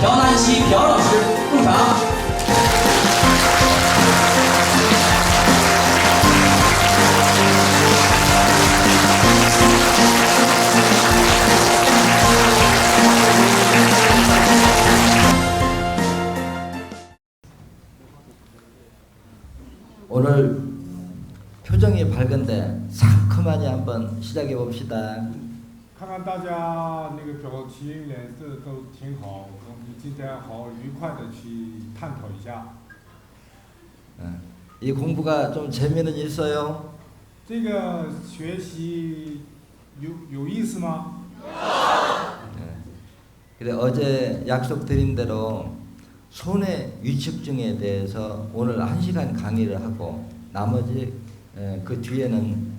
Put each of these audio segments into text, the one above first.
朴南希朴老师入场。 오늘 표정이 밝은데 상큼하니 한번 시작해 봅시다. 看看大家那个表情脸色都挺好，我们今天好愉快的去探讨一下。 이 공부가 좀 재미는 있어요? 这个学习有意思吗？ 그래 어제 약속드린 대로 손해 위축증에 대해서 오늘 1시간 강의를 하고 나머지 그 뒤에는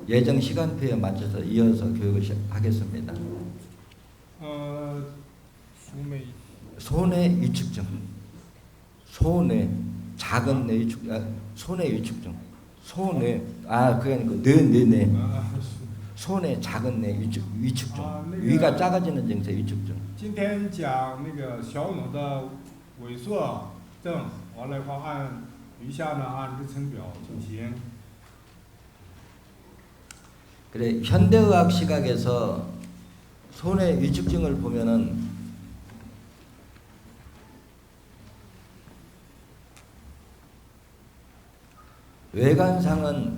예정 시간표에 맞춰서 이어서 교육을 하겠습니다. 손해 위축증, 손해 작은 뇌 위축, 손해 위축증, 손해 그게 아니고 뇌 손해 작은 뇌 위축증, 위가 작아지는 증세 위축증. 今天讲那个小脑的萎缩症，完了的话按余下呢按日程表进行。 그래 현대의학 시각에서 손해 위축증을 보면은 외관상은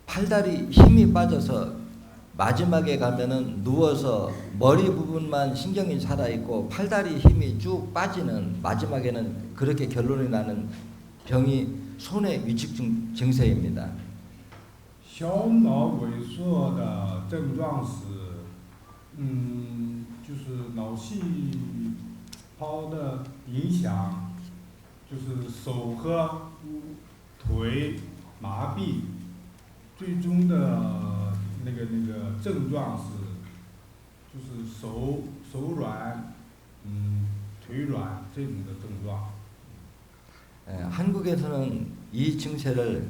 팔다리 힘이 빠져서 마지막에 가면은 누워서 머리 부분만 신경이 살아있고 팔다리 힘이 쭉 빠지는 마지막에는 그렇게 결론이 나는 병이 손해 위축증 증세입니다. 小脑萎缩的症状是，就是脑细胞的影响，就是手和腿麻痹，最终的那个症状是，就是手软，腿软这种的症状。 한국에서는 이 증세를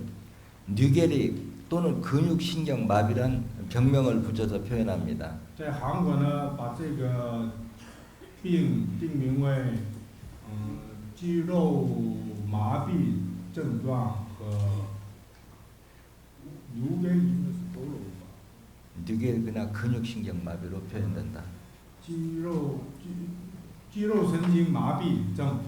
뇌계리 또는 근육신경마비란 병명을 붙여서 표현합니다. 在韩国呢，把这个病定名为肌肉麻痹症状和뇌계리나 근육신경마비로 표현된다. 肌肉神经麻痹症。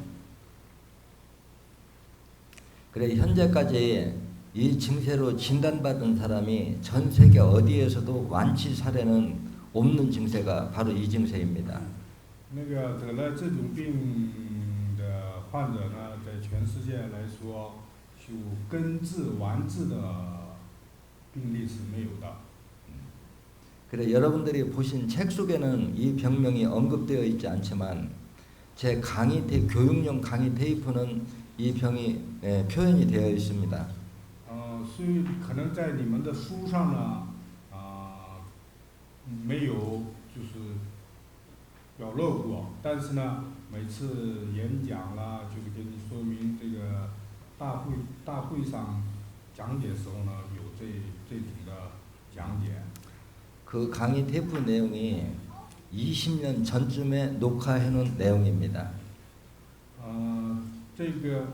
그래 현재까지 이 증세로 진단받은 사람이 전 세계 어디에서도 완치 사례는 없는 증세가 바로 이 증세입니다. 那个得了这种病的患者呢，在全世界来说，就根治完治的病例是没有的。 그래 여러분들이 보신 책 속에는 이 병명이 언급되어 있지 않지만 제 강의 교육용 강의 테이프는 이 병이 표현이 되어 있습니다. 所以可能在你们的书上呢，没有就是表露过，但是呢，每次演讲啦，就是给你说明这个大会上讲解时候呢，有这种的讲解。 그 강의 테이프 내용이 20년 전쯤에 녹화해 놓은 내용입니다. 这个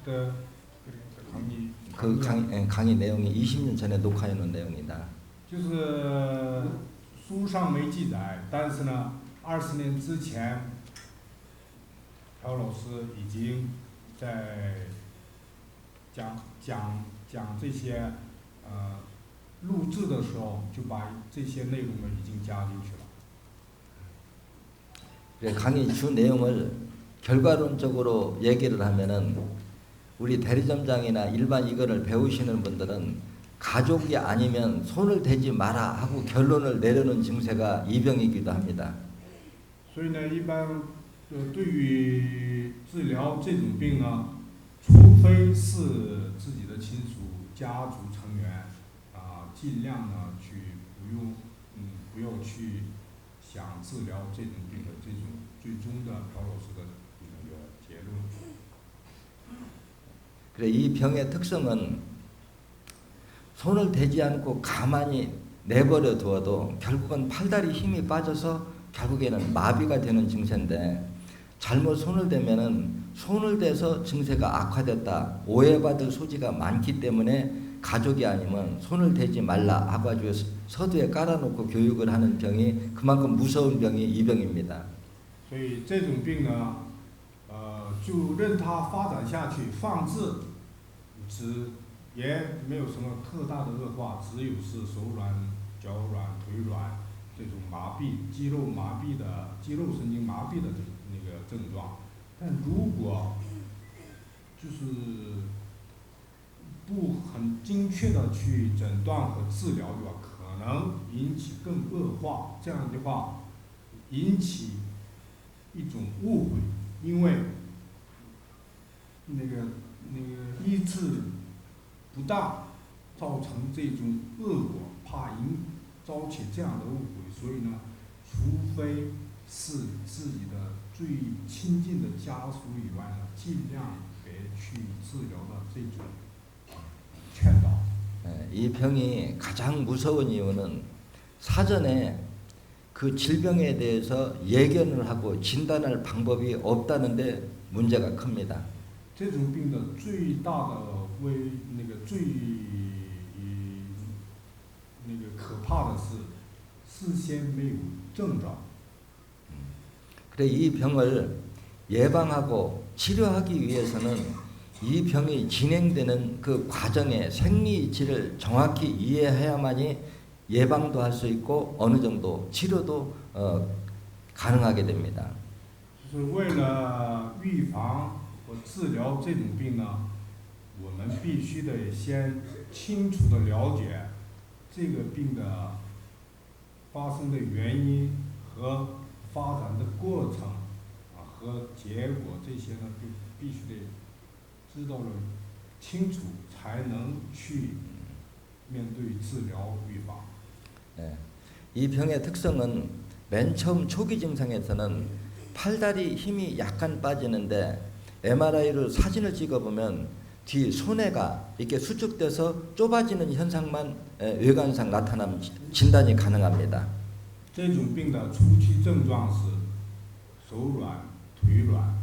的강의 그 강의 내용이 20년 전에 녹화해 놓은 내용이다. 就是书上没记载，但是呢，20年之前，朴老师已经在讲这些录制的时候，就把这些内容呢已经加进去了。 강의 주 내용을 결과론적으로 얘기를 하면은 우리 대리점장이나 일반 이거를 배우시는 분들은 가족이 아니면 손을 대지 마라 하고 결론을 내려놓은 증세가 이 병이기도 합니다. 所以呢，一般对于治疗这种病呢，除非是自己的亲属、家族成员尽量呢去不要去想治疗这种病的这种最终的朴老师的那个结论。 그래 이 병의 특성은 손을 대지 않고 가만히 내버려 두어도 결국은 팔다리 힘이 빠져서 결국에는 마비가 되는 증세인데 잘못 손을 대면은 손을 대서 증세가 악화됐다 오해받을 소지가 많기 때문에 가족이 아니면 손을 대지 말라 하고 아주 서두에 깔아놓고 교육을 하는 병이 그만큼 무서운 병이 이 병입니다. 所以这种病呢，就任它发展下去，放置，也没有什么特大的恶化，只有是手软、脚软、腿软这种麻痹、肌肉麻痹的、肌肉神经麻痹的那个症状。但如果就是不很精确的去诊断和治疗的话，可能引起更恶化。这样的话，引起一种误会，因为那个医治不当，造成这种恶果，怕招起这样的误会，所以呢，除非是自己的最亲近的家属以外呢，尽量别去治疗的这种劝导。 이 병이 가장 무서운 이유는 사전에 그 질병에 대해서 예견을 하고 진단할 방법이 없다는데 문제가 큽니다. 这种病的最大的最可怕的是事先没有征兆。 그래 이 병을 예방하고 치료하기 위해서는 이 병이 진행되는 그 과정의 생리이치를 정확히 이해해야만이 예방도 할 수 있고 어느 정도 치료도 가능하게 됩니다. 就是为了预防和治疗这种病呢，我们必须得先清楚的了解这个病的发生的原因和发展的过程和结果这些呢，就必须得知道了清楚，才能去面对治疗预防。 이 병의 특성은 맨 처음 초기 증상에서는 팔다리 힘이 약간 빠지는데 MRI로 사진을 찍어보면 뒤 손해가 이렇게 수축돼서 좁아지는 현상만 외관상 나타나면 진단이 가능합니다. 这种病的初期症状是手软、腿软，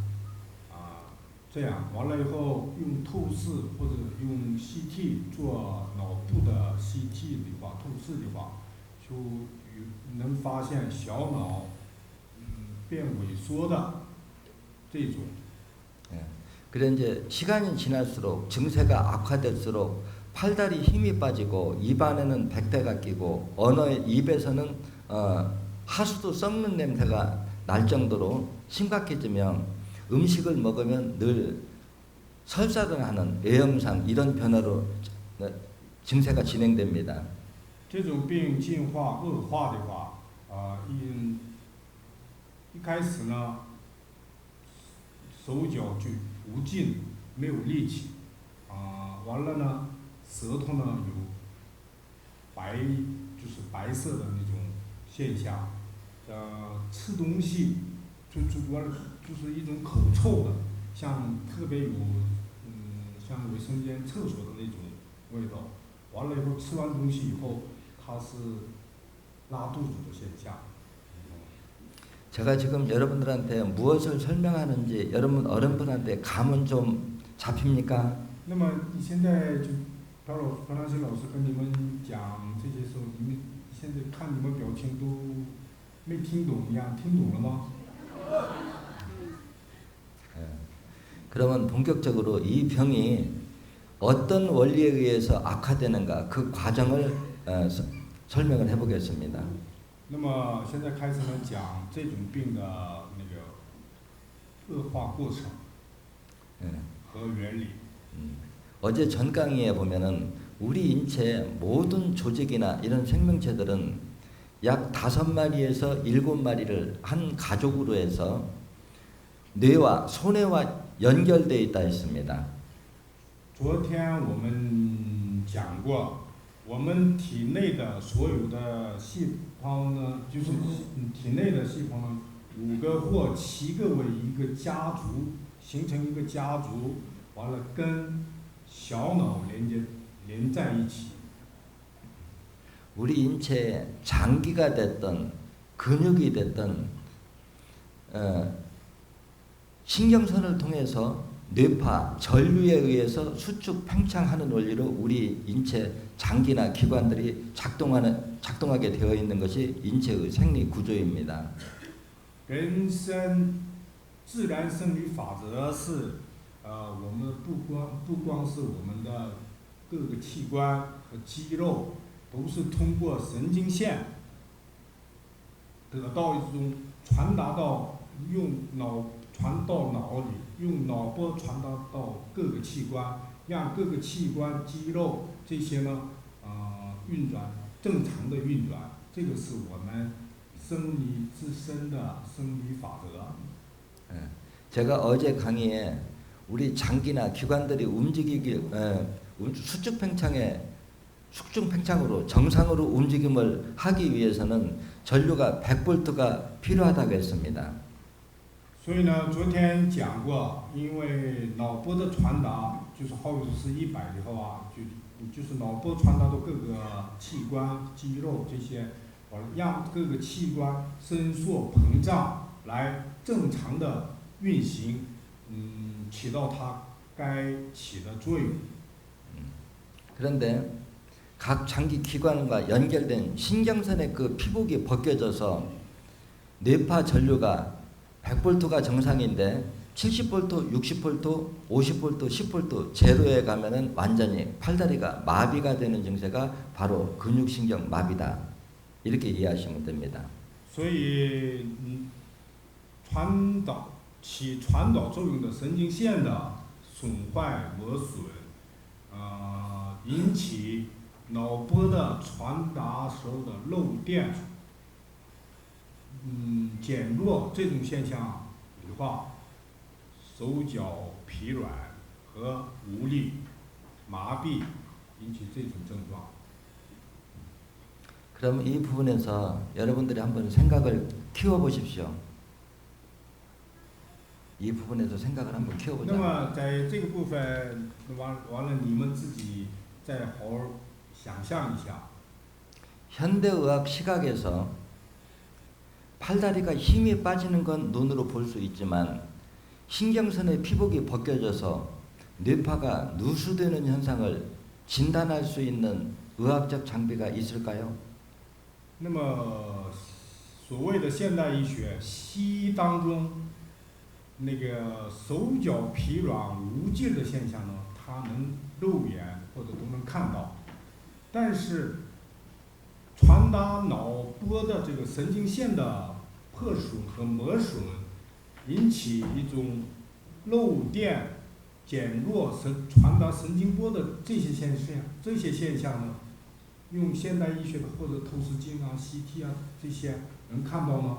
这样完了以后用透视或者用 CT 做脑部的 CT 的话，透视的话，就能发现小脑变萎缩的这种。 그래 이제 시간이 지날수록 증세가 악화될수록 팔다리 힘이 빠지고 입안에는 백대가 끼고 입에서는 하수도 썩는 냄새가 날 정도로 심각해지면 음식을 먹으면 늘 설사를 하는 외형상 이런 변화로 증세가 진행됩니다. 这种病进化恶化的话，一开始呢，手脚就无劲，没有力气，完了呢，舌头呢有就是白色的那种现象，吃东西就是一种口臭的，像特别有像卫生间厕所的那种味道。完了以后吃完东西以后，它是拉肚子的现象。 제가 지금 여러분들한테 무엇을 설명하는지 여러분 어른분한테 감은 좀 잡힙니까? 那么你现在就朴长新老师跟你们讲这些时候，你们现在看你们表情都没听懂一样，听懂了吗？ 그러면 본격적으로 이 병이 어떤 원리에 의해서 악화되는가 그 과정을 설명을 해보겠습니다. 那么现在开始呢讲这种病的那个恶化过程和原理。 어제 전 강의에 보면은 우리 인체의 모든 조직이나 이런 생명체들은 약 5마리에서 7마리를 한 가족으로 해서 뇌와 손해와 연결되어 있다 했습니다. 昨天我们讲过，我们体内的所有的细胞呢，就是体内的细胞呢，5个或7个为一个家族，形成一个家族，完了跟小脑连在一起。 우리 인체에 장기가 됐던 근육이 됐든 신경선을 통해서 뇌파, 전류에 의해서 수축, 팽창하는 원리로 우리 인체 장기나 기관들이 작동하게 되어 있는 것이 인체의 생리 구조입니다. 人生自然生理法则是，我们不光是我们的各个器官和肌肉，都是通过神经线得到一种传达到传到脑里，用脑波传达到各个器官，让各个器官、肌肉这些呢，运转正常的运转，这个是我们生理自身的生理法则。 제가 어제 강의에 우리 장기나 기관들이 숙중 팽창으로 정상으로 움직임을 하기 위해서는 전류가 100볼트가 필요하다고 했습니다. 所以呢，昨天讲过，因为脑波的传达就是好比是100的话，就是脑波传达到各个器官、肌肉这些，让各个器官伸缩膨胀来正常的运行，起到它该起的作用。 그런데 각 장기 기관과 연결된 신경선의 그 피복이 벗겨져서 뇌파 전류가 100볼트가 정상인데 70볼트, 60볼트, 50볼트, 10볼트 제로에 가면은 완전히 팔다리가 마비가 되는 증세가 바로 근육신경 마비다. 이렇게 이해하시면 됩니다. 所以，起传导作用的神经线的损坏磨损，引起脑波的传达时候的漏电，减弱这种现象的话，手脚疲软和无力、麻痹引起这种症状。 그럼 이 부분에서 여러분들이 한번 생각을 키워보십시오. 이 부분에서 생각을 한번 那 키워보자. 么在这个部分，完了，你们自己再好好想象一下。 현대의학 시각에서 팔다리가 힘이 빠지는 건 눈으로 볼 수 있지만 신경선의 피복이 벗겨져서 뇌파가 누수되는 현상을 진단할 수 있는 의학적 장비가 있을까요? 那么，所谓的现代医学，西医当中，那个手脚疲软无劲的现象呢，它能肉眼或者都能看到，但是传达脑波的这个神经线的破损和磨损，引起一种漏电、减弱传达神经波的这些现象呢，用现代医学的或者透视镜啊、CT 啊这些能看到吗？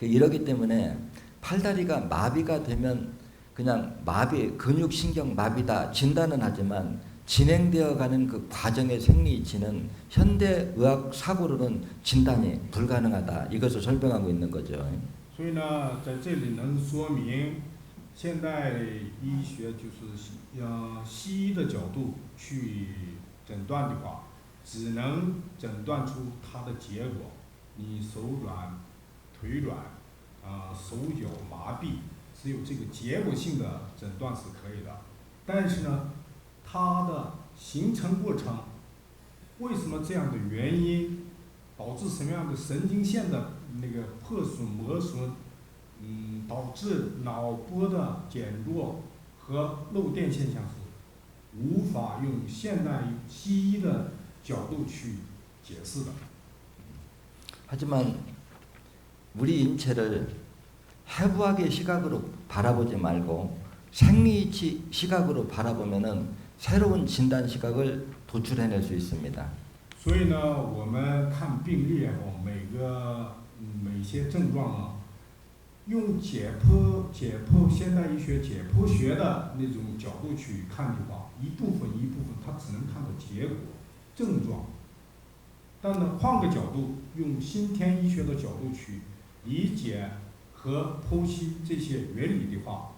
이러기 때문에 팔다리가 마비가 되면 그냥 근육신경 마비다 진단은 하지만 진행되어 가는 그 과정의 생리치는 현대의학 사고로는 진단이 불가능하다. 이것을 설명하고 있는 거죠. 所以呢，在这里能说明，现代医学就是西医的角度去诊断的话，只能诊断出它的结果，你手软、腿软，手脚麻痹，只有这个结果性的诊断是可以的。但是呢，它的形成过程，为什么这样的原因，导致什么样的神经线的那个破损磨损，导致脑波的减弱和漏电现象是无法用现代西医的角度去解释的。 하지만 우리 인체를 해부학의 시각으로 바라보지 말고 생리치 시각으로 바라보면은 새로운 진단 시각을 도출해낼 수 있습니다. 所以呢，我们看病例后，每些症状呢，用现代医学解剖学的那种角度去看的话，一部分它只能看到结果、症状。但呢，换个角度，用先天医学的角度去理解和剖析这些原理的话，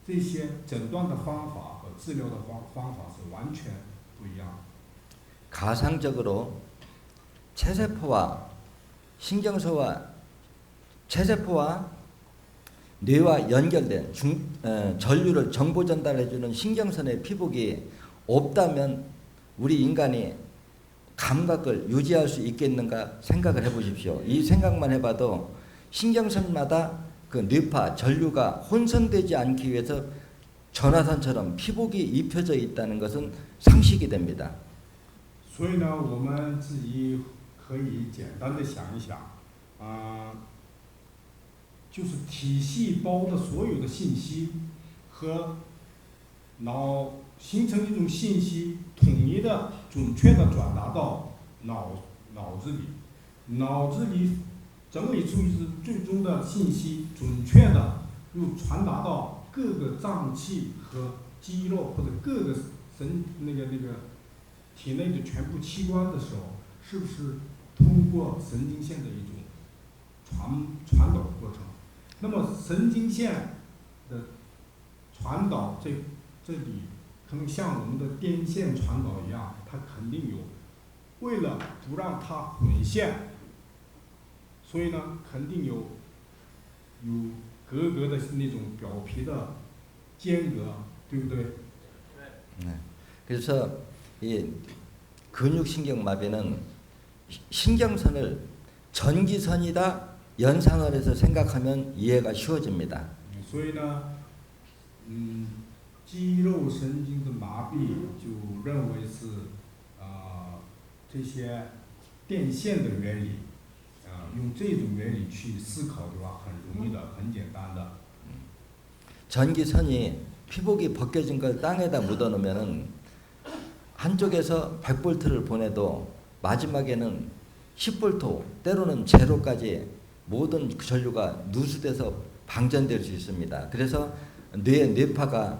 这些诊断的方法和治疗的方法是完全不一样的。 가상적으로 체세포와 신경소와 체세포와 뇌와 연결된 전류를 정보 전달해주는 신경선의 피복이 없다면 우리 인간이 감각을 유지할 수 있겠는가 생각을 해보십시오. 이 생각만 해봐도 신경선마다 그 뇌파 전류가 혼선되지 않기 위해서 전화선처럼 피복이 입혀져 있다는 것은 상식이 됩니다. 所以呢，我们自己可以简单的想一想，就是体细胞的所有的信息和脑形成一种信息，统一的、准确的转达到脑子里，脑子里整理出一支最终的信息，准确的又传达到各个脏器和肌肉或者各个体内的全部器官的时候，是不是通过神经线的一种传导过程？那么神经线的传导这里可能像我们的电线传导一样，它肯定有，为了不让它混线，所以呢，肯定有格的那种表皮的间隔，对不对？ 그래서 이 근육신경마비는 신경선을 전기선이다 연상을 해서 생각하면 이해가 쉬워집니다. 所以呢，肌肉神经的麻痹就认为是这些电线的原理，用这种原理去思考的话，很容易的，很简单的。 전기선이 피복이 벗겨진 걸 땅에다 묻어놓으면은 한쪽에서 100볼트를 보내도 마지막에는 10볼트 때로는 제로까지 모든 전류가 누수돼서 방전될 수 있습니다. 그래서 뇌파가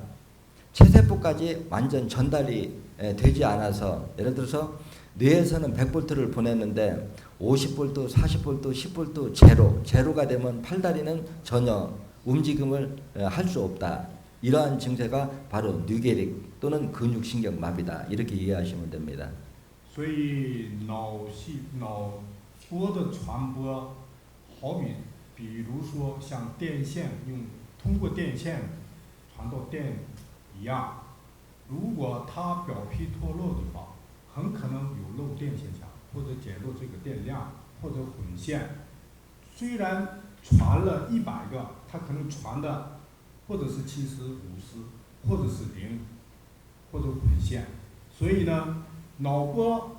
체세포까지 완전 전달이 되지 않아서 예를 들어서 뇌에서는 100볼트를 보냈는데 50볼트, 40볼트, 10볼트 제로가 되면 팔다리는 전혀 움직임을 할 수 없다. 이러한 증세가 바로 뇌계릭 또는 근육신경마비다. 이렇게 이해하시면 됩니다. 所以脑波的传播，好比如说像电线通过电线传到电一样，如果它表皮脱落的话，很可能有漏电现象，或者减弱这个电量，或者混线。虽然传了100个，它可能传的或者是70、50，或者是0，或者混线。所以呢，脑波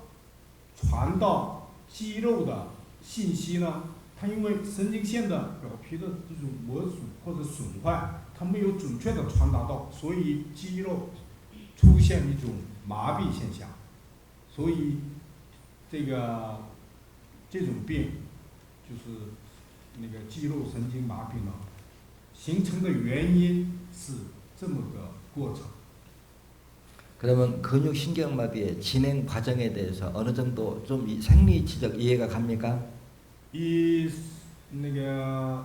传到肌肉的信息呢，它因为神经线的表皮的这种磨损或者损坏，它没有准确的传达到，所以肌肉出现一种麻痹现象。所以这种病就是那个肌肉神经麻痹呢，形成的原因是这么个过程。 그러면 근육신경마비의 진행 과정에 대해서 어느 정도 좀 생리치적 이해가 갑니까? 以那个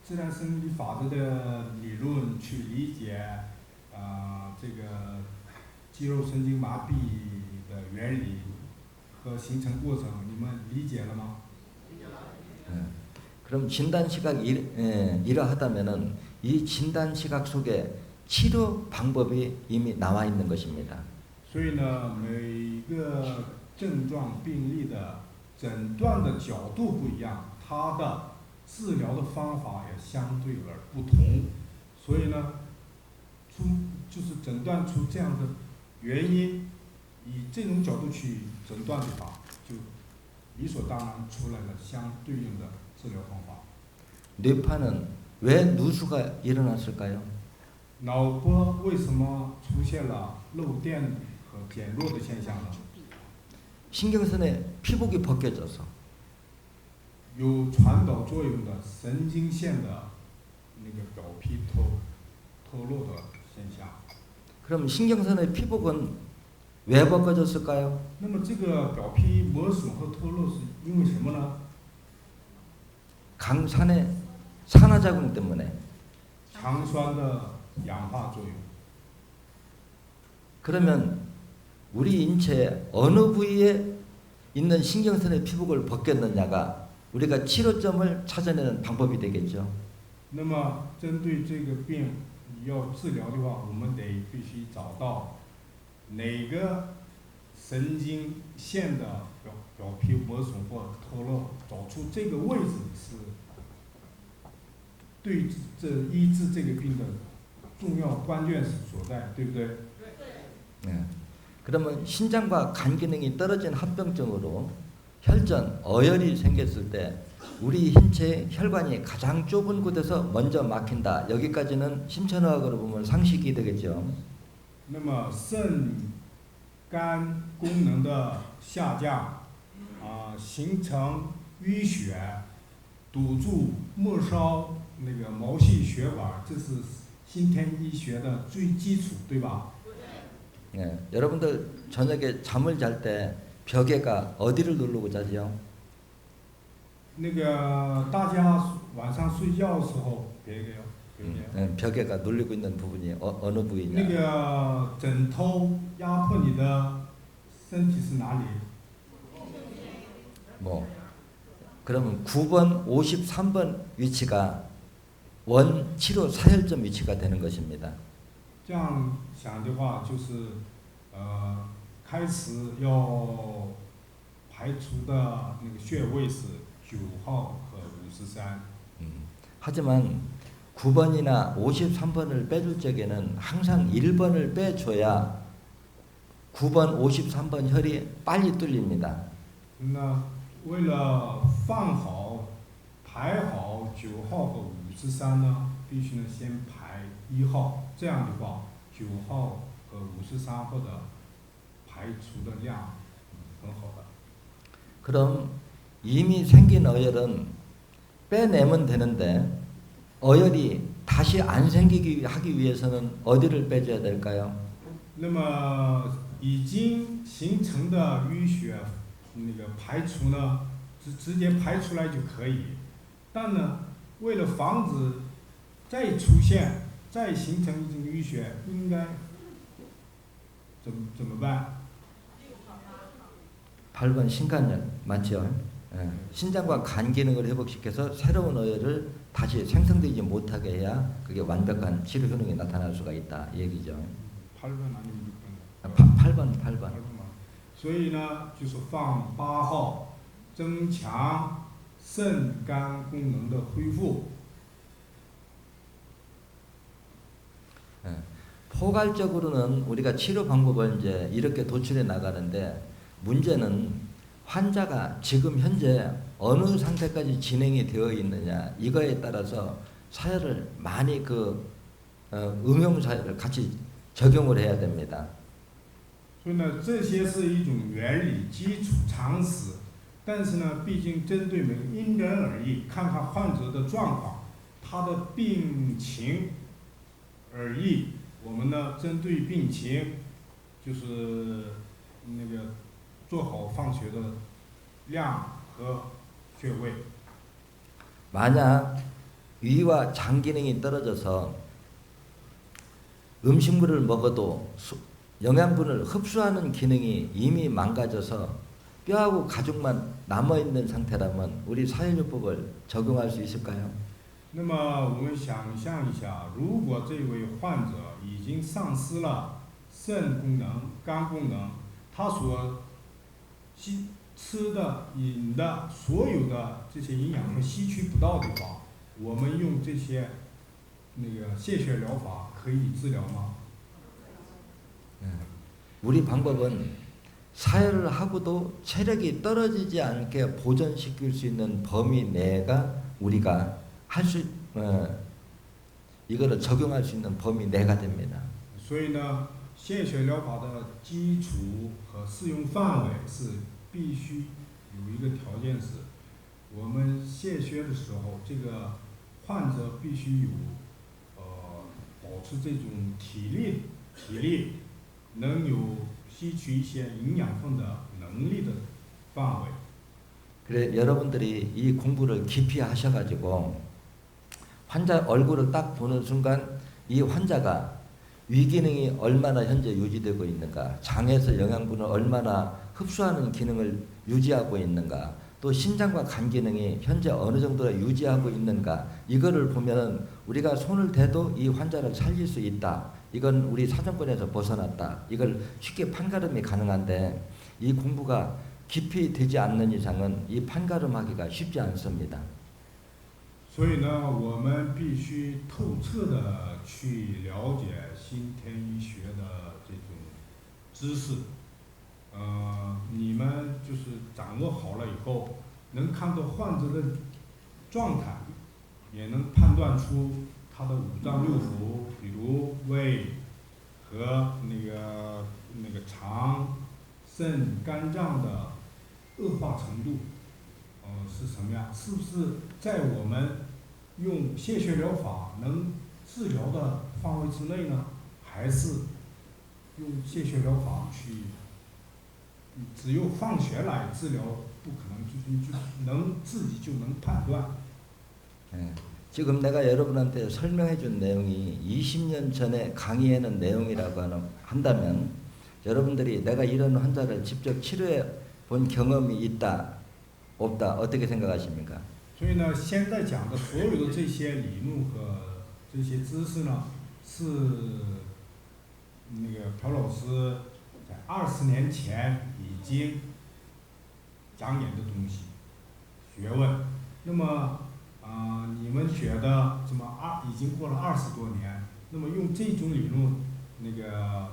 自然生理法则的理论去理解这个肌肉神经麻痹的原理和形成过程，你们理解了吗？ 그럼 진단시각이 이러하다면은 이 진단시각 속에 치료 방법이 이미 나와 있는 것입니다. 所以呢，每个症状病例的诊断的角度不一样，它的治疗的方法也相对而不同。所以呢，就是诊断出这样的原因，以这种角度去诊断的话，就理所当然出来了相对应的治疗方法。 뇌파는 왜 누수가 일어났을까요? 脑波为什么出现了漏电和减弱的现象呢？ 신경선의 피복이 벗겨져서 有传导作用的神经线的那个表皮脱落的现象。 그럼 신경선의 피복은 왜 벗겨졌을까요? 那么这个表皮磨损和脱落是因为什么呢？ 강산의 산화작용 때문에. 强酸的氧化作用。 그러면 우리 인체 어느 부위에 있는 신경선의 피복을 벗겼느냐가 우리가 치료점을 찾아내는 방법이 되겠죠. 那么针对这个病要治疗的话，我们得必须找到哪个神经线的表皮磨损或脱落，找出这个位置是对这医治这个病的重要关键所在，对不对？ 네. 그러면 신장과 간 기능이 떨어진 합병증으로 혈전, 어혈이 생겼을 때 우리 신체의 혈관이 가장 좁은 곳에서 먼저 막힌다. 여기까지는 심천의학으로 보면 상식이 되겠죠. 那么肾、肝功能的下降，形成淤血，堵住末梢那个毛细血管，这是先天医学的最基础，对吧？ 네. 여러분들 저녁에 잠을 잘 때 벽에가 어디를 누르고 자지요? 那个大家晚上睡觉的时候，别个 네, 벽에가 눌리고 있는 부분이 어느 那 부위냐? 个枕头压迫你的身体是哪里？ 뭐 그러면 9번, 53번 위치가 원 치료 사혈점 위치가 되는 것입니다. 这样想的话，就是开始要排除的那个穴位是9号和53。 하지만 9번이나 53번을 빼줄 적에는 항상 1번을 빼줘야 9번, 53번 혈이 빨리 뚫립니다. 那为了放好、排好9号和53呢，必须呢先排1号，这样的话9号和53号的排除的量很好的。 그럼 이미 생긴 어혈은 빼내면 되는데 어혈이 다시 안 생기게 하기 위해서는 어디를 빼줘야 될까요? 那么已经形成的淤血，那个排除呢，直接排出来就可以。但呢，为了防止再出现、再形成一种淤血，应该怎么办？ 8번 신간열 맞죠? 예. 신장과 간 기능을 회복시켜서 새로운 어혈을 다시 생성되지 못하게 해야 그게 완벽한 치료 효능이 나타날 수가 있다 이 얘기죠. 8번 아니면 6번? 8번. 8번。所以呢，就是放8号，增强肾肝功能的恢复。 예. 포괄적으로는 우리가 치료 방법을 이제 이렇게 도출해 나가는데 문제는 환자가 지금 현재 어느 상태까지 진행이 되어 있느냐 이거에 따라서 사혈을 많이 응용 사혈을 같이 적용을 해야 됩니다. 所以呢，这些是一种原理、基础常识，但是呢，毕竟针对每个因人而异，看看患者的状况，他的病情而异。我们呢，针对病情，就是那个做好放血的量和穴位。 만약 위와 장 기능이 떨어져서 음식물을 먹어도 영양분을 흡수하는 기능이 이미 망가져서 뼈하고 가죽만 남아있는 상태라면 우리 사혈요법을 적용할 수 있을까요? 那么我们想象一下，如果这位患者已经丧失了肾功能、肝功能，他所吃的、饮的所有的这些营养素吸取不到的话，我们用这些那个泻血疗法可以治疗吗？ 우리 방법은 사혈을 하고도 체력이 떨어지지 않게 보존시킬 수 있는 범위 내가 우리가 이거를 적용할 수 있는 범위 내가 됩니다. 所以呢，献血疗法的基础和适用范围是必须有一个条件是，我们献血的时候，这个患者必须有保持这种体力能有吸取一些营养分的能力的范围。 그래 여러분들이 이 공부를 깊이 하셔가지고 환자 얼굴을 딱 보는 순간 이 환자가 위기능이 얼마나 현재 유지되고 있는가, 장에서 영양분을 얼마나 흡수하는 기능을 유지하고 있는가, 또 심장과 간 기능이 현재 어느 정도 유지하고 있는가, 이거를 보면은 우리가 손을 대도 이 환자를 살릴 수 있다, 이건 우리 사정권에서 벗어났다, 이걸 쉽게 판가름이 가능한데 이 공부가 깊이 되지 않는 이상은 이 판가름하기가 쉽지 않습니다. 所以呢，我们必须透彻的去了解新天医学的这种知识。你们就是掌握好了以后，能看到患者的状态，也能判断出他的五脏六腑，比如胃和那个肠、肾、肝脏的恶化程度。是什么呀？是不是在我们用泄血疗法能治疗的范围之内呢？还是用泄血疗法去，只有放血来治疗不可能，就能自己就能判断。 지금 내가 여러분한테 설명해 준 내용이 20년 전에 강의하는 내용이라고 한다면 여러분들이 내가 이런 환자를 직접 치료해 본 경험이 있다, 없다, 어떻게 생각하십니까? 所以呢，现在讲的所有的这些理论和这些知识呢，是那个朴老师在20年前已经讲演的东西、学问。那么，你们觉得怎么已经过了20多年，那么用这种理论，那个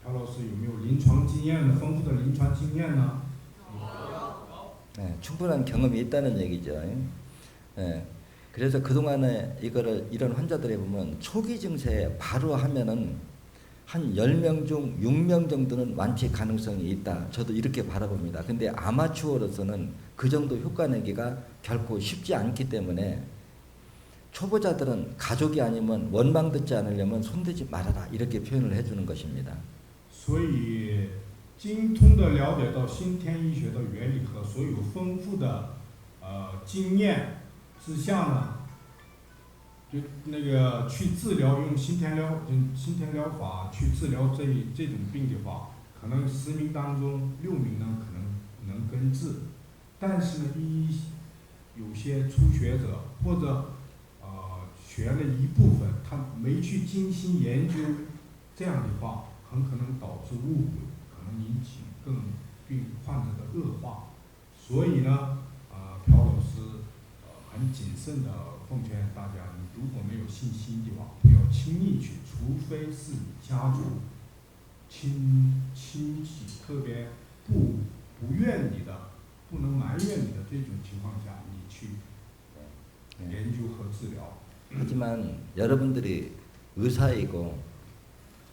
朴老师有没有临床经验呢？丰富的临床经验呢？ 네, 충분한 경험이 있다는 얘기죠. 네, 그래서 그동안에 이런 환자들에 보면 초기 증세 바로 하면은 한 10명 중 6명 정도는 완치 가능성이 있다. 저도 이렇게 바라봅니다. 근데 아마추어로서는 그 정도 효과 내기가 결코 쉽지 않기 때문에 초보자들은 가족이 아니면 원망 듣지 않으려면 손대지 말아라, 이렇게 표현을 해주는 것입니다. 所以精通的了解到新天医学的原理和所有丰富的经验之下呢，就那个去治疗，用新天疗法去治疗这种病的话，可能10名当中6名呢可能能根治，但是呢，有些初学者或者学了一部分，他没去精心研究，这样的话很可能导致误会，可能引起患者的恶化。所以呢，朴老师很谨慎的奉劝大家，你如果没有信心的话，不要轻易去，除非是你家族亲戚特别不怨你的，不能埋怨你的这种情况下，你去研究和治疗。 하지만 여러분들이 의사이고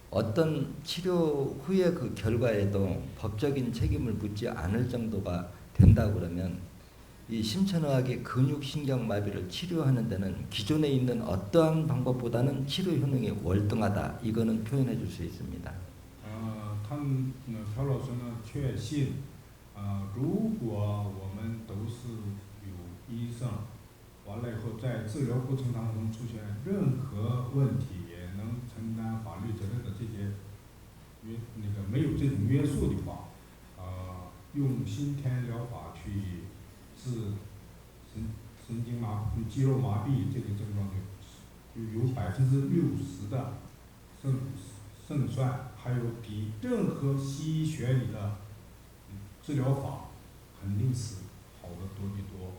어떤 치료 후의 그 결과에도 법적인 책임을 묻지 않을 정도가 된다 그러면 이 심천의학의 근육신경마비를 치료하는 데는 기존에 있는 어떠한 방법보다는 치료 효능이 월등하다, 이거는 표현해 줄 수 있습니다. 朴老师呢确信，如果我们都是有医生，完了以后在治疗过程当中出现任何问题，也能承担法律责任的这些没有这种约束的话，用新天疗法去治神经肌肉麻痹这个症状就有60%的胜算，还有比任何西医学里的治疗法肯定是好得多得多。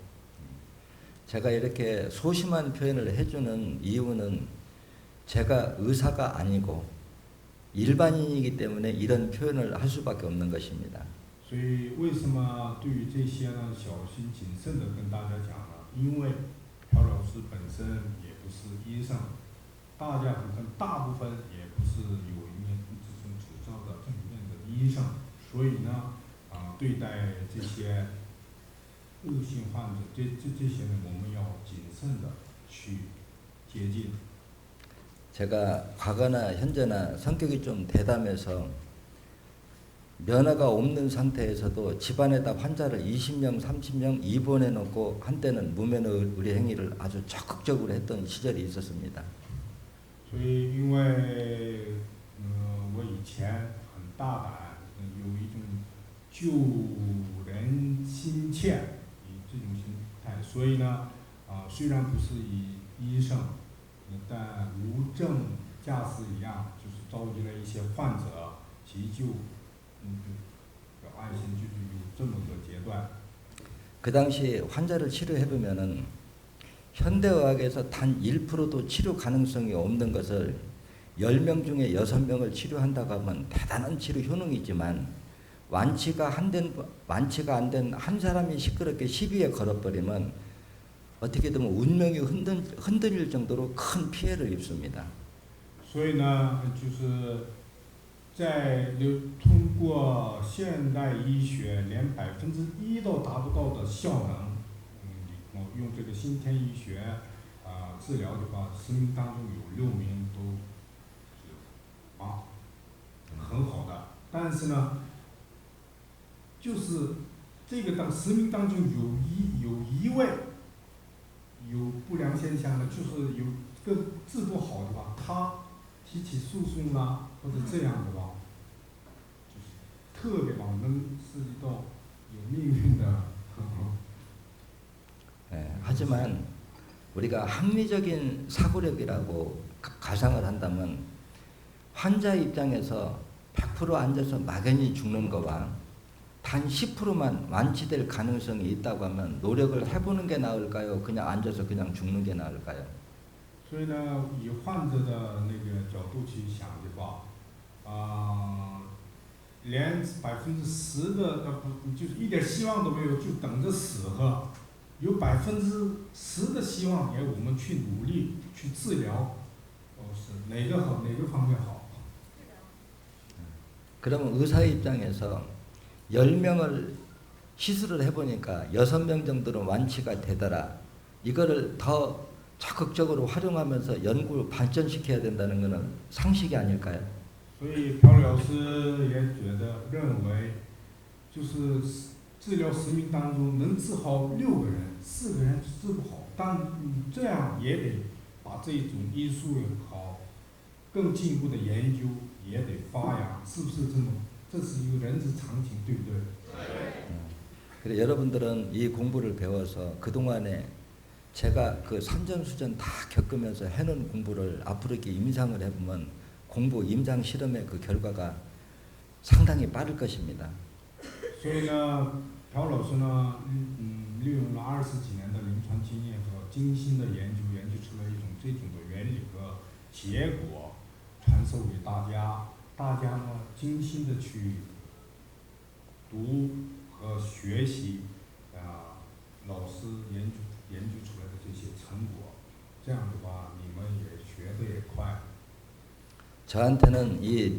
제가 이렇게 소심한 표현을 해주는 이유는 제가 의사가 아니고 일반인이기 때문에 이런 표현을 할 수밖에 없는 것입니다. 所以为什么对于这些呢小心谨慎的跟大家讲呢？因为朴老师本身也不是医生，大部分也不是有一面这种执照的正面的医生，所以呢，对待这些恶性患者，这些呢，我们要谨慎的去接近。 제가 과거나 현재나 성격이 좀 대담해서 면허가 없는 상태에서도 집안에다 환자를 20명, 30명 입원해 놓고 한때는 무면허 의료 행위를 아주 적극적으로 했던 시절이 있었습니다. 所以，因为我以前很大胆，有一种救人人心切，以这种心态，所以呢，虽然不是以医生，但如证驾驶一样，就是召集了一些患者急救，有爱心就是有这么个阶段。 그 당시 환자를 치료해보면은 현대의학에서 단 1%도 치료 가능성이 없는 것을 10명 중에 6명을 치료한다고 하면 대단한 치료 효능이지만 완치가 안 된 한 사람이 시끄럽게 시비에 걸어버리면 어떻게 되면 운명이 흔들릴 정도로 큰 피해를 입습니다. 所以呢，就是在通过现代医学连1%都达不到的效能，用这个先天医学治疗的话，10名当中有6名都是很好的。但是呢，就是这个10名当中有一位有不良现象的，就是有个治不好的话，他提起诉讼啦，或者这样的吧，就是特别能涉及到有命运的。 하지만 우리가 합리적인 사고력이라고 가상을 한다면 환자 입장에서 100% 앉아서 막연히 죽는 거와 단 10%만 완치될 가능성이 있다고 하면 노력을 해보는 게 나을까요? 그냥 앉아서 그냥 죽는 게 나을까요? 所以呢，以患者的那个角度去想的话，连10%的就是一点希望都没有，就等着死呵。有10%的希望，也我们去努力去治疗，是哪个好，哪个方面好？ 그러면 의사 입장에서 10명을 시술을 해보니까 6명 정도는 완치가 되더라. 이거를 더 적극적으로 활용하면서 연구를 발전시켜야 된다는 것은 상식이 아닐까요? 所以朴老师也认为，就是治疗10名当中能治好6个人，4个人治不好，但这样也得把这种医术也好，更进一步的研究也得发扬，是不是这么？这是一个人之常情，对不对？ 그래 여러분들은 이 공부를 배워서 그 동안에 제가 그 산전수전 다 겪으면서 해놓은 공부를 앞으로 이렇게 임상을 해보면 공부 임상 실험의 그 결과가 상당히 빠를 것입니다. 所以呢，朴老师呢，利用了20几年的临床经验和精心的研究，研究出了一种这种的原理和结果，传授给大家。大家呢，精心的去读和学习，老师研究出来的这些成果，这样的话，你们也学得也快。 저한테는 이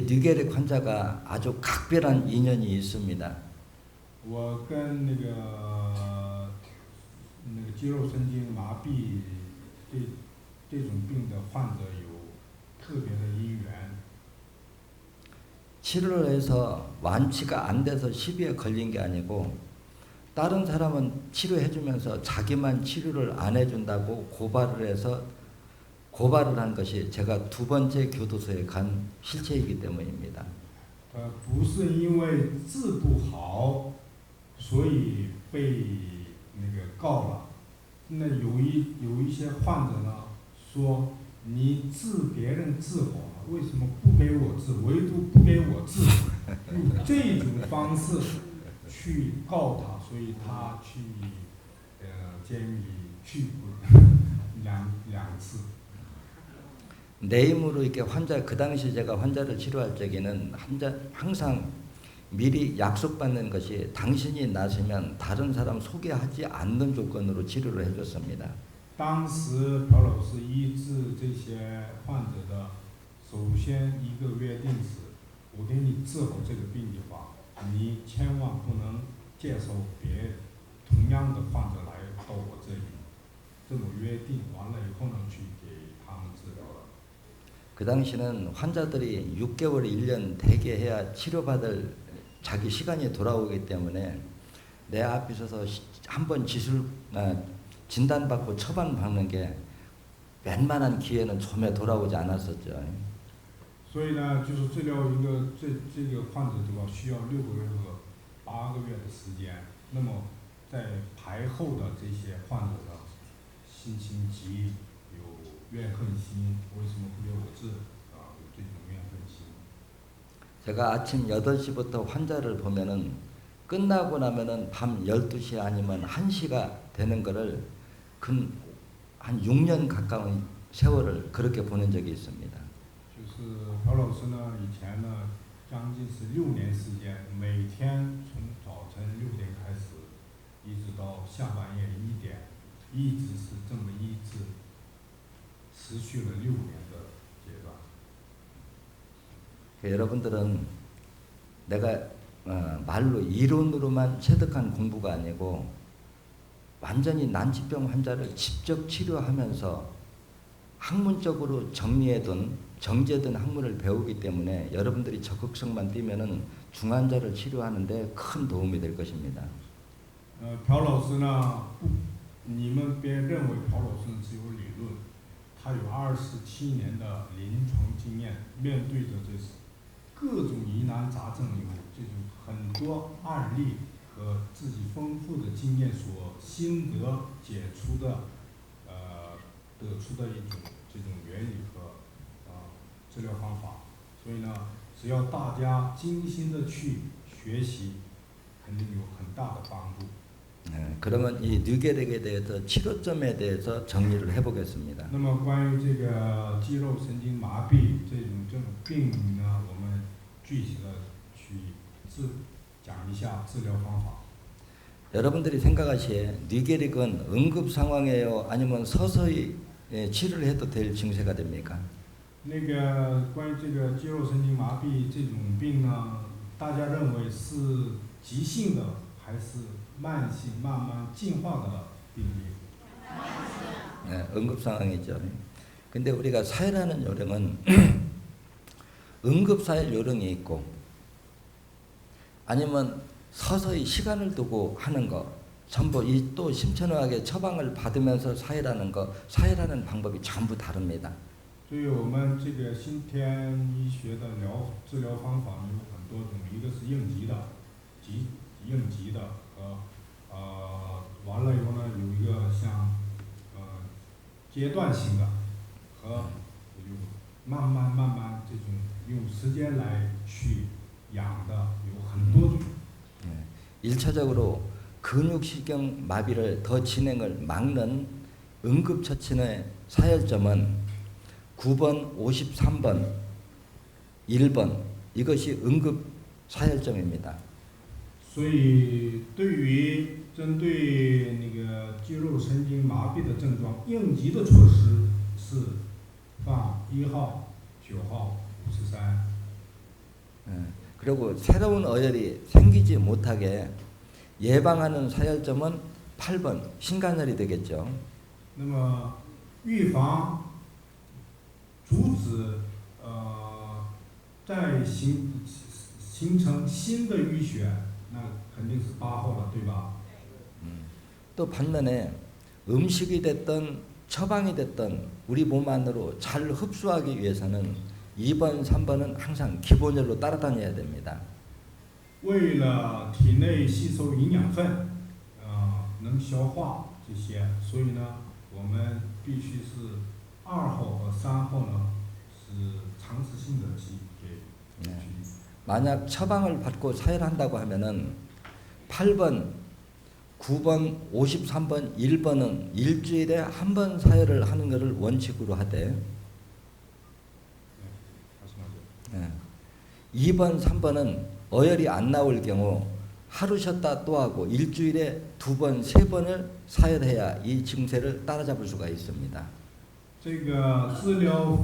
뇌결핵 환자가 아주 각별한 인연이 있습니다. 我跟那个肌肉神经麻痹这种病的患者有特别的因缘。 치료를 해서 완치가 안 돼서 시비에 걸린 게 아니고 다른 사람은 치료해주면서 자기만 치료를 안 해준다고 고발을 한 것이 제가 2번째 교도소에 간 실체이기 때문입니다. 不是因为治不好，所以被告了。那有一些患者呢说，你治别人治好了，为什么不给我治？唯独不给我治，用这种方式去告他，所以他去监狱去过两次。 내 힘으로 이렇게 그 당시 제가 환자를 치료할 적에는 항상 미리 약속받는 것이 당신이 나으면 다른 사람 소개하지 않는 조건으로 치료를 해줬습니다. 当时朴老师医治这些患者的，首先一个约定是，我给你治好这个病的话，你千万不能介绍同样的患者来到我这里，这么约定完了以后呢，去给他们治疗了。 그 당시는 환자들이 6개월, 1년 대기 해야 치료받을 자기 시간이 돌아오기 때문에 내 앞에 서서 한번 진단받고 처방받는 게 웬만한 기회는 처음에 돌아오지 않았었죠. 所以呢，就是治疗一个这个患者对吧，需要6个月和8个月的时间。那么在排后的这些患者呢，心情急，有怨恨心，为什么不给我治？有这种怨恨心。 제가 아침 8시부터 환자를 보면은 끝나고 나면은 밤 12시 아니면 1시가 되는 거를 한 6년 가까운 세월을 그렇게 보낸 적이 있습니다. 就是朴老师呢，以前呢，将近是6年时间，每天从早晨6点开始，一直到下半夜1点，一直是这么医治，持续了6年的阶段。 여러분들은 내가 말로 이론으로만 체득한 공부가 아니고 완전히 난치병 환자를 직접 치료하면서 학문적으로 정제된 학문을 배우기 때문에 여러분들이 적극성만 띄면은 중환자를 치료하는데 큰 도움이 될 것입니다. 朴老师呢，你们别认为朴老师只有理论，他有27年的临床经验，面对着这各种疑难杂症有这种很多案例和自己丰富的经验所心得解出的，得出的一种这种原理和治疗方法。所以呢，只要大家精心的去学习，肯定有很大的帮助。 그러면 이 뇌결핵에 대해서 치료점에 대해서 정리를 해보겠습니다. 那么关于这个肌肉神经麻痹这种病呢，我们具体的去讲一下治疗方法。 여러분들이 생각하시기에 뇌결핵은 응급 상황이에요? 아니면 서서히 치료를 해도 될 증세가 됩니까? 那个关于这个肌肉神经麻痹这种病呢，大家认为是急性的还是慢性慢慢进化的病例？ 네, 응급 상황이죠. 근데 우리가 사회라는 요령은 응급사회 요령이 있고 아니면 서서히 시간을 두고 하는 거 전부 이 또 심천의학의 처방을 받으면서 사회라는 사회라는 방법이 전부 다릅니다. 所以我们这个先天医学的治疗方法有很多种，一个是应急的，应急的和完了以后呢，有一个像阶段性的和有慢慢这种用时间来去养的有很多种。 1차적으로 근육신경 마비를 더 진행을 막는 응급처치의 사혈점은 9번, 53번, 1번 이것이 응급 사혈점입니다. 所以对于针对那个肌肉神经麻痹的症状，应急的措施是放1号、9号、53。 그리고 새로운 어혈이 생기지 못하게 예방하는 사혈점은 8번 신간혈이 되겠죠. 那么预防阻止再形成新的淤血，那肯定是8号了，对吧？ 또 반면에 음식이 됐든 처방이 됐든 우리 몸 안으로 잘 흡수하기 위해서는 2번, 3번은 항상 기본열로 따라다녀야 됩니다. 为了体内吸收营养分，能消化这些，所以呢，我们必须是2号和3号呢是长时性的给。 만약 처방을 받고 사혈한다고 하면은 8번, 9번, 53번, 1번은 일주일에 한 번 사혈을 하는 것을 원칙으로 하되 2번, 3번은 어혈이 안 나올 경우 하루 쉬었다 또 하고 일주일에 2번, 3번을 사혈해야 이 증세를 따라잡을 수가 있습니다. 这个治疗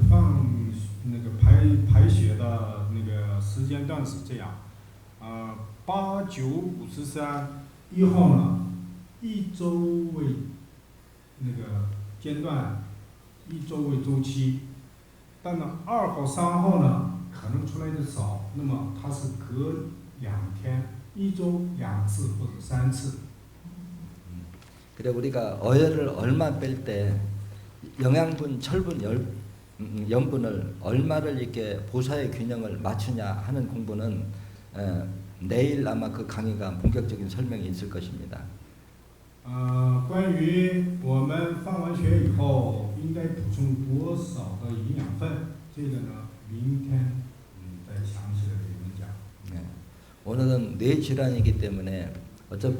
放那个排血的那个时间段是这样，8、9、53， 1号呢1周为那个间断，1周为周期，但呢2号、3号呢可能出来的少，那么它是隔2天，1周2次或者3次。 그래 우리가 어혈을 얼마 뺄 때 영양분, 철분 염분을 얼마를 이렇게 보사의 균형을 맞추냐 하는 공부는 내일 아마 그 강의가 본격적인 설명이 있을 것입니다. 关于我们放完学以后应该补充多少的营养分，这个呢，明天再详细的给你们讲。 네. 오늘은 뇌 질환이기 때문에 어차피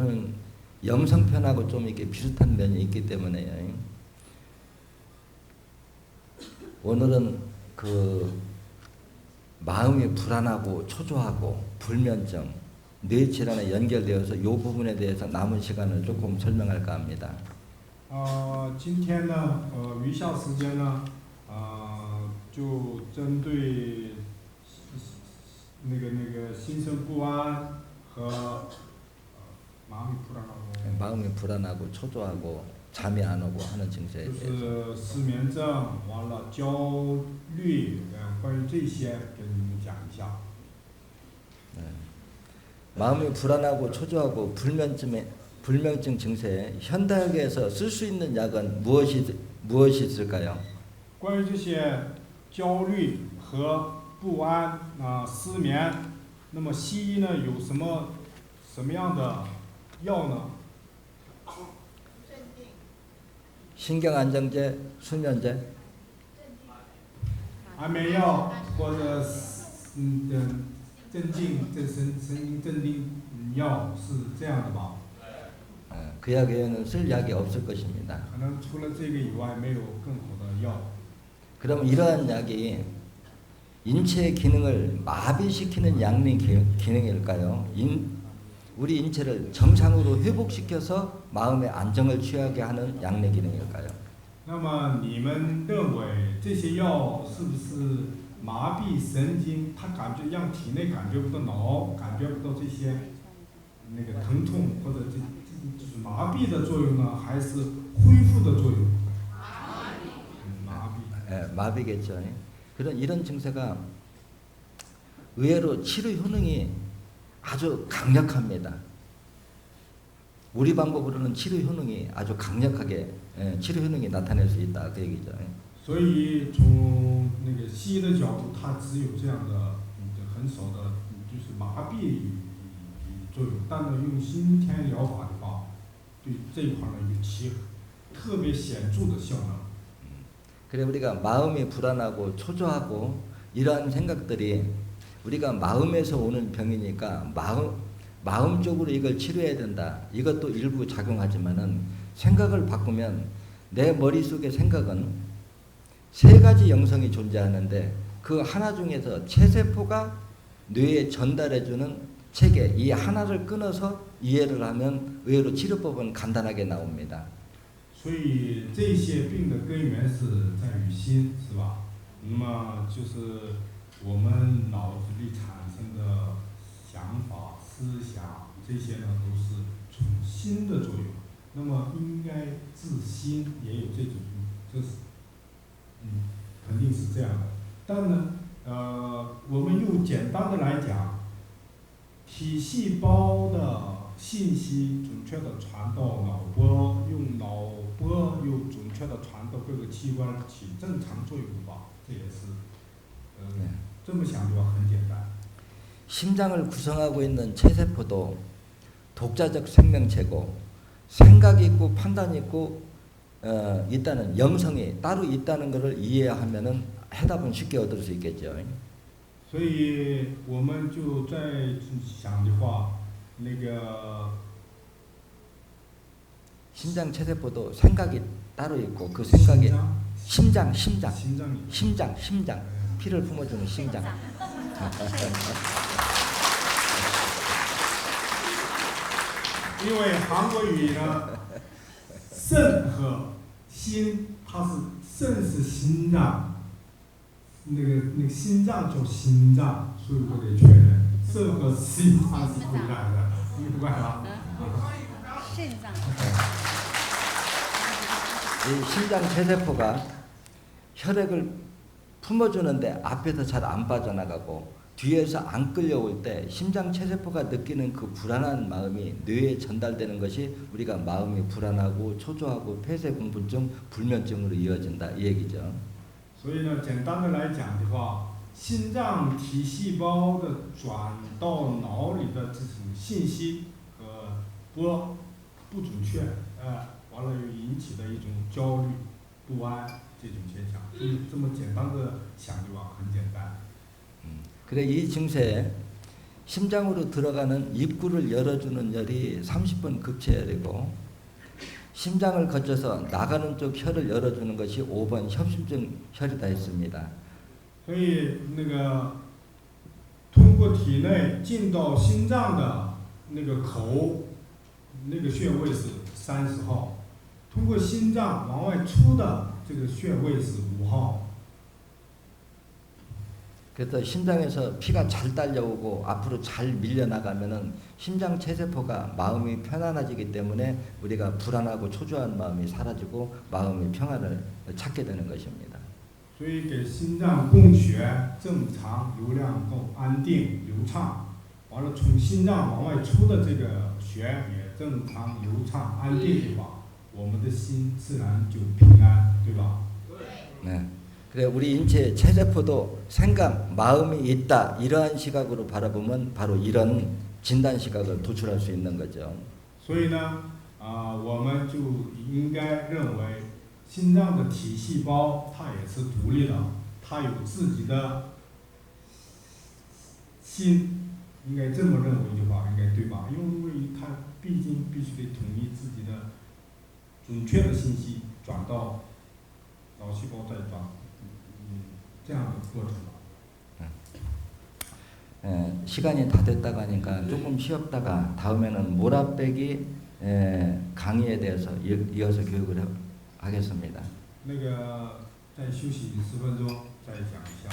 염성편하고 좀 이렇게 비슷한 면이 있기 때문에 오늘은 그 마음이 불안하고 초조하고 불면증, 뇌 질환에 연결되어서 이 부분에 대해서 남은 시간을 조금 설명할까 합니다. 今天呢，余下时间呢，就针对那个心神不安和마음이 불안하고 초조하고 잠이 안 오고 하는 증세에 就 대해서 是失眠症，完了焦虑，关于这些给你们讲一下。 마음이 불안하고 초조하고 불면증 증세에 현대학에서 쓸 수 있는 약은 무엇이 있을까요? 关于这些焦虑和不安失眠，那么西医呢有什么样的药呢？ 신경안정제, 수면제, 安眠药或者镇静、神经镇定药是这样的吧？ 그 약 외에는 쓸 약이 없을 것입니다. 可能除了这个以外，没有更好的药。 그럼 이러한 약이 인체의 기능을 마비시키는 양리 기능일까요? 우리 인체를 정상으로 회복시켜서 마음의 안정을 취하게 하는 양리 기능일까요? 那么你们认为这些药是不是麻痹神经？它让体内感觉不到脑，感觉不到这些疼痛，或者就是麻痹的作用呢，还是恢复的作用？ 마비겠죠. 이런 증세가 의외로 치료 효능이 아주 강력합니다. 우리 방법으로는 치료 효능이 아주 강력하게 치료 효능이 나타낼 수 있다 그 얘기죠. 所以从西医的角度，它只有这样的很少的，就是麻痹作用。但是用心天疗法的话，对这一块呢有起特别显著的效能。 그래 우리가 마음이 불안하고 초조하고 이러한 생각들이 우리가 마음에서 오는 병이니까 마음 쪽으로 이걸 치료해야 된다. 이것도 일부 작용하지만은 생각을 바꾸면 내 머릿속의 생각은 세 가지 영성이 존재하는데 그 하나 중에서 체세포가 뇌에 전달해주는 체계 이 하나를 끊어서 이해를 하면 의외로 치료법은 간단하게 나옵니다. 所以这些病的根源是在于心，是吧？那么就是我们脑子里产生的想法、思想，这些呢都是从心的作用。那么应该治心也有这种，这是肯定是这样的。但呢，我们用简单的来讲，体细胞的信息准确的传到脑波，用脑波又准确的传到各个器官起正常作用的话，这也是，这么想的话很简单。 심장을 구성하고 있는 체세포도 독자적 생명체고 생각이 있고 판단이 있고 있다는 영성이 따로 있다는 것을 이해하면은 해답은 쉽게 얻을 수 있겠죠. 所以我们就再想的话。 심장 체세포도 생각이 따로 있고 그 생각이 심장 피를 품어주는 심장. 因为韩国语呢，肾和心，它是肾是心脏，那个心脏叫心脏，所以我得确认，肾和心脏是不一样的。 明白了。이 심장 체세포가 혈액을 품어주는데 앞에서 잘 안 빠져나가고 뒤에서 안 끌려올 때 심장 체세포가 느끼는 그 불안한 마음이 뇌에 전달되는 것이 우리가 마음이 불안하고 초조하고 폐쇄공분증, 불면증으로 이어진다 이 얘기죠. 所以呢，简单的来讲的话，心脏体细胞的转到脑里的这种信息和波不准确，完了又引起的一种焦虑、不安这种现象。这么简单的想就吧，很简单。 그래 이 증세에 심장으로 들어가는 입구를 열어주는 열이 30분 급체열이고 심장을 거쳐서 나가는 쪽 혈을 열어주는 것이 5번 협심증 혈이다 했습니다. 所以那个通过体内进到心脏的那个口，那个穴位是30号，通过心脏往外出的这个穴位是5号。 그래서 심장에서 피가 잘 달려오고 앞으로 잘 밀려나가면은 심장 체세포가 마음이 편안해지기 때문에 우리가 불안하고 초조한 마음이 사라지고 마음의 평안을 찾게 되는 것입니다. 所以给心脏供血正常，流量够安定流畅，完了从心脏往外出的这个血也正常流畅安定的话，我们的心自然就平安，对吧？ 네. 그래 우리 인체 체세포도 생각, 마음이 있다 이러한 시각으로 바라보면 바로 이런 진단 시각을 도출할 수 있는 거죠. 所以呢，我们就应该认为心脏的体细胞它也是独立的，它有自己的心，应该这么认为的话，应该对吧？因为它毕竟必须得统一自己的准确的信息转到脑细胞再转，这样的过程吧。 시간이 다 됐다고 하니까 조금 쉬었다가 다음에는 몰아빼기 강의에 대해서 이어서 교육을 하겠습니다. 那个再休息10分钟，再讲一下。